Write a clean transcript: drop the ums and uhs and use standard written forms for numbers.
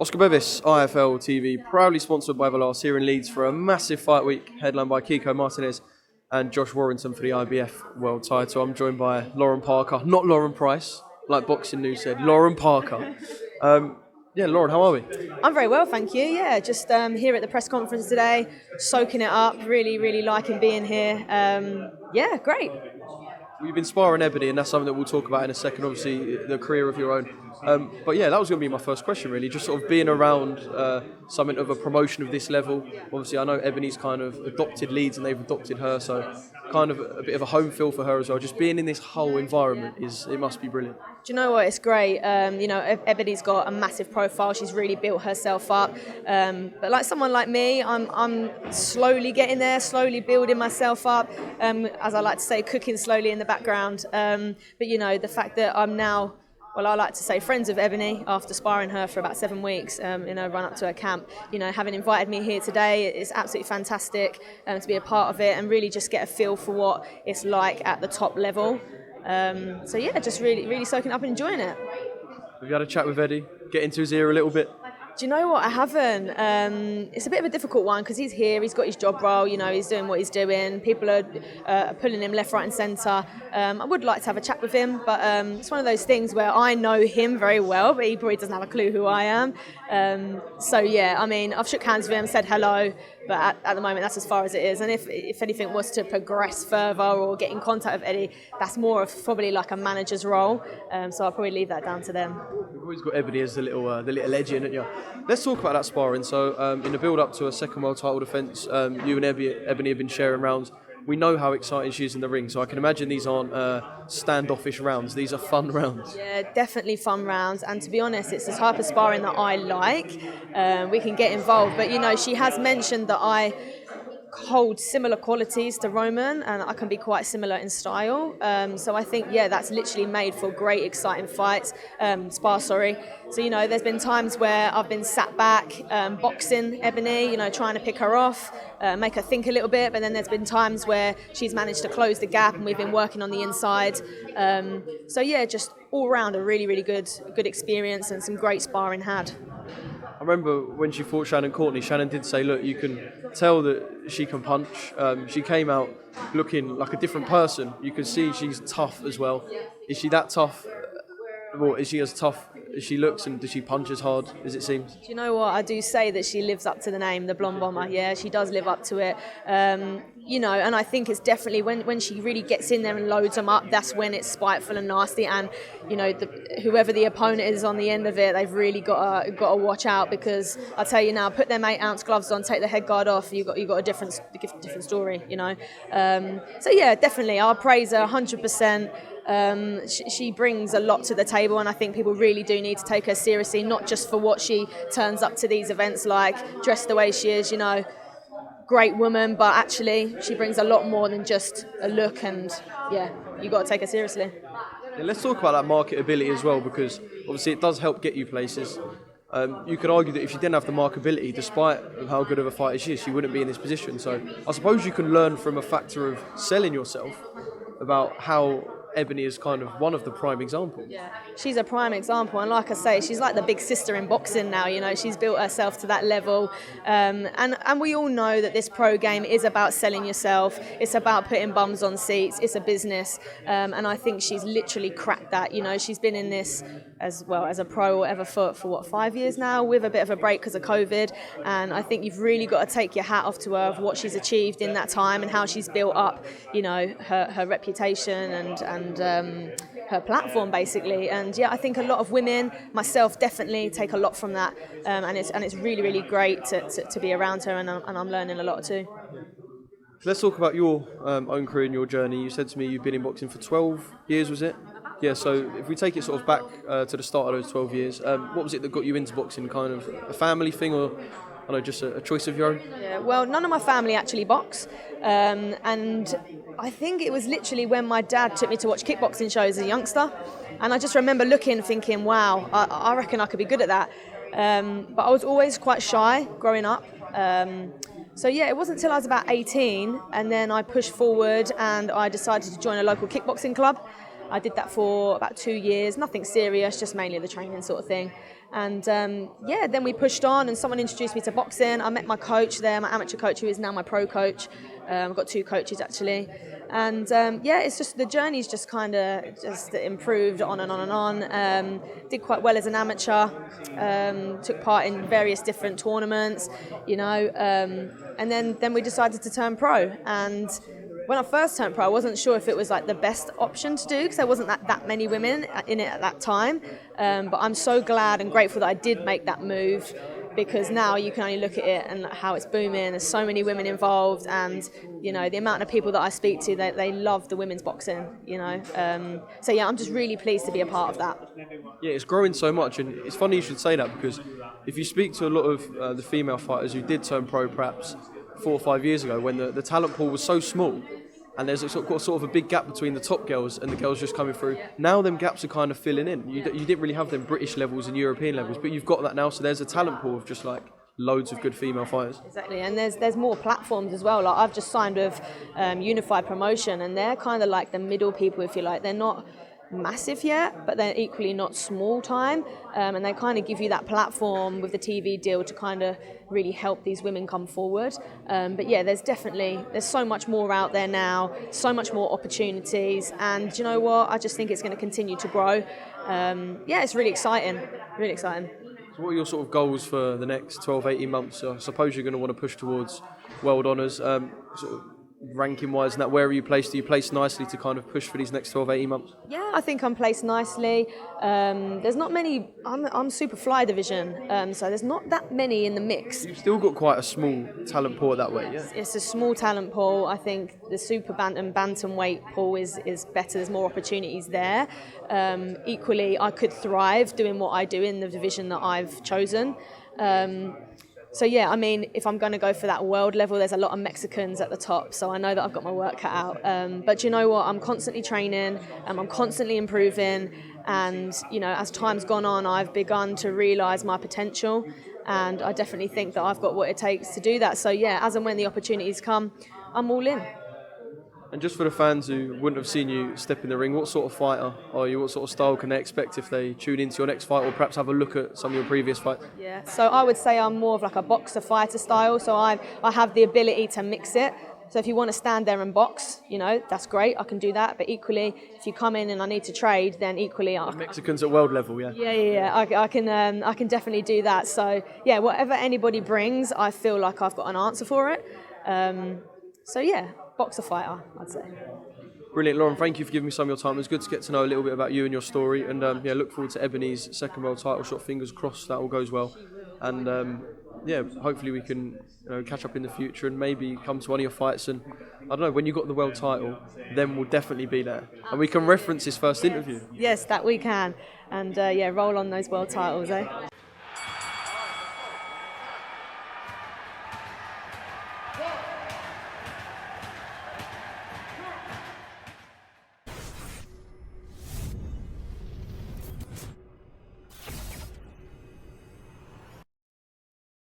Oscar Bevis, IFL TV, proudly sponsored by Everlast here in Leeds for a massive fight week, headlined by Kiko Martinez and Josh Warrington for the IBF world title. I'm joined by Lauren Parker, not Lauren Price, like Boxing News said, Lauren Parker. Lauren, how are we? I'm very well, thank you. Yeah, just here at the press conference today, soaking it up, really liking being here. Great. You've been sparring Ebony, and that's something that we'll talk about in a second, obviously, the career of your own. That was going to be my first question, really, just sort of being around something of a promotion of this level. Obviously, I know Ebony's kind of adopted Leeds and they've adopted her, so kind of a bit of a home feel for her as well. Just being in this whole environment, it must be brilliant. Do you know what? It's great. Ebony's got a massive profile. She's really built herself up. But like someone like me, I'm slowly getting there, slowly building myself up. As I like to say, cooking slowly in the background. The fact that I'm now, I like to say friends of Ebony after sparring her for about 7 weeks, run up to her camp. Having invited me here today, it's absolutely fantastic to be a part of it and really just get a feel for what it's like at the top level. Just really soaking up and enjoying it. Have you had a chat with Eddie? Get into his ear a little bit? Do you know what? I haven't. It's a bit of a difficult one because he's here, he's got his job role, he's doing what he's doing. People are pulling him left, right and centre. I would like to have a chat with him, but it's one of those things where I know him very well, but he probably doesn't have a clue who I am. I've shook hands with him, said hello, but at the moment that's as far as it is. And if anything was to progress further or get in contact with Eddie, that's more of probably like a manager's role. So I'll probably leave that down to them. You've always got Ebony as the little legend, haven't you? Let's talk about that sparring. So in the build-up to a second world title defence, you and Ebony have been sharing rounds. We know how exciting she is in the ring, so I can imagine these aren't standoffish rounds. These are fun rounds. Yeah, definitely fun rounds. And to be honest, it's the type of sparring that I like. We can get involved. But, she has mentioned that I hold similar qualities to Roman and I can be quite similar in style. So I think, that's literally made for great, exciting fights. So, there's been times where I've been sat back, boxing Ebony, trying to pick her off, make her think a little bit. But then there's been times where she's managed to close the gap and we've been working on the inside. Just all round a really good experience and some great sparring had. I remember when she fought Shannon Courtney, Shannon did say, look, you can tell that she can punch. She came out looking like a different person. You can see she's tough as well. Is she that tough? Well, is she as tough as she looks, and does she punch as hard as it seems? Do you know what? I do say that she lives up to the name, the Blonde Bomber. Yeah, she does live up to it. And I think it's definitely when she really gets in there and loads them up, that's when it's spiteful and nasty. And, whoever the opponent is on the end of it, they've really got to watch out, because I tell you now, put them 8-ounce gloves on, take the head guard off, you got a different story, definitely, I'll praise her 100%. She brings a lot to the table, and I think people really do need to take her seriously, not just for what she turns up to these events like, dressed the way she is, great woman, but actually she brings a lot more than just a look, and you got to take her seriously. Yeah, let's talk about that marketability as well, because obviously it does help get you places. You could argue that if she didn't have the marketability, despite how good of a fighter she is, she wouldn't be in this position. So I suppose you can learn from a factor of selling yourself about how Ebony is kind of one of the prime examples. Yeah, she's a prime example, and like I say, she's like the big sister in boxing now. She's built herself to that level, and we all know that this pro game is about selling yourself. It's about putting bums on seats. It's a business, and I think she's literally cracked that. She's been in this as well as a pro or whatever for 5 years now, with a bit of a break because of COVID. And I think you've really got to take your hat off to her of what she's achieved in that time and how she's built up, her reputation and her platform basically. And I think a lot of women, myself definitely, take a lot from that. And it's really great to be around her, and I'm learning a lot too. Let's talk about your own career and your journey. You said to me you've been in boxing for 12 years, was it? Yeah, so if we take it sort of back to the start of those 12 years, what was it that got you into boxing? Kind of a family thing, or just a choice of your own? Yeah, well, none of my family actually box. And I think it was literally when my dad took me to watch kickboxing shows as a youngster. And I just remember looking, thinking, wow, I reckon I could be good at that. But I was always quite shy growing up. It wasn't until I was about 18, and then I pushed forward and I decided to join a local kickboxing club. I did that for about 2 years, nothing serious, just mainly the training sort of thing. And then we pushed on, and someone introduced me to boxing. I met my coach there, my amateur coach, who is now my pro coach. I've got 2 coaches actually. And it's just the journey's just kind of just improved on and on and on. Did quite well as an amateur. Took part in various different tournaments, and then we decided to turn pro. And when I first turned pro, I wasn't sure if it was like the best option to do because there wasn't that many women in it at that time. But I'm so glad and grateful that I did make that move, because now you can only look at it and how it's booming. There's so many women involved, and the amount of people that I speak to, they love the women's boxing. I'm just really pleased to be a part of that. Yeah, it's growing so much, and it's funny you should say that, because if you speak to a lot of the female fighters who did turn pro perhaps 4 or 5 years ago, when the talent pool was so small, and there's sort of a big gap between the top girls and the girls just coming through. Now them gaps are kind of filling in. You didn't really have them British levels and European levels, but you've got that now, so there's a talent pool of just like loads of good female fighters. Exactly, and there's more platforms as well. Like I've just signed with Unified Promotion, and they're kind of like the middle people, if you like. They're not massive yet, but they're equally not small time, and they kind of give you that platform with the TV deal to kind of really help these women come forward. There's so much more out there now, so much more opportunities, and you know what, I just think it's going to continue to grow. It's really exciting. So what are your sort of goals for the next 12, 18 months? I suppose you're going to want to push towards world honours, sort of ranking wise and that. Where are you placed? Are you placed nicely to kind of push for these next 12, 18 months? Yeah, I think I'm placed nicely. There's not many. I'm super fly division, so there's not that many in the mix. You've still got quite a small talent pool that way, yeah? It's a small talent pool. I think the super bantamweight pool is better. There's more opportunities there. Equally, I could thrive doing what I do in the division that I've chosen. If I'm going to go for that world level, there's a lot of Mexicans at the top, so I know that I've got my work cut out. But you know what? I'm constantly training, I'm constantly improving, and as time's gone on, I've begun to realise my potential, and I definitely think that I've got what it takes to do that. So as and when the opportunities come, I'm all in. And just for the fans who wouldn't have seen you step in the ring, what sort of fighter are you? What sort of style can they expect if they tune into your next fight, or perhaps have a look at some of your previous fights? Yeah, so I would say I'm more of like a boxer fighter style, so I have the ability to mix it. So if you want to stand there and box, that's great, I can do that. But equally, if you come in and I need to trade, then equally... Mexicans at world level, yeah? Yeah, I can definitely do that. So whatever anybody brings, I feel like I've got an answer for it. Boxer fighter, I'd say. Brilliant, Lauren. Thank you for giving me some of your time. It was good to get to know a little bit about you and your story. And look forward to Ebony's second world title shot. Fingers crossed that all goes well. And hopefully we can catch up in the future and maybe come to one of your fights. And I don't know, when you got the world title, then we'll definitely be there. And we can reference this first interview. Yes, that we can. And roll on those world titles, eh?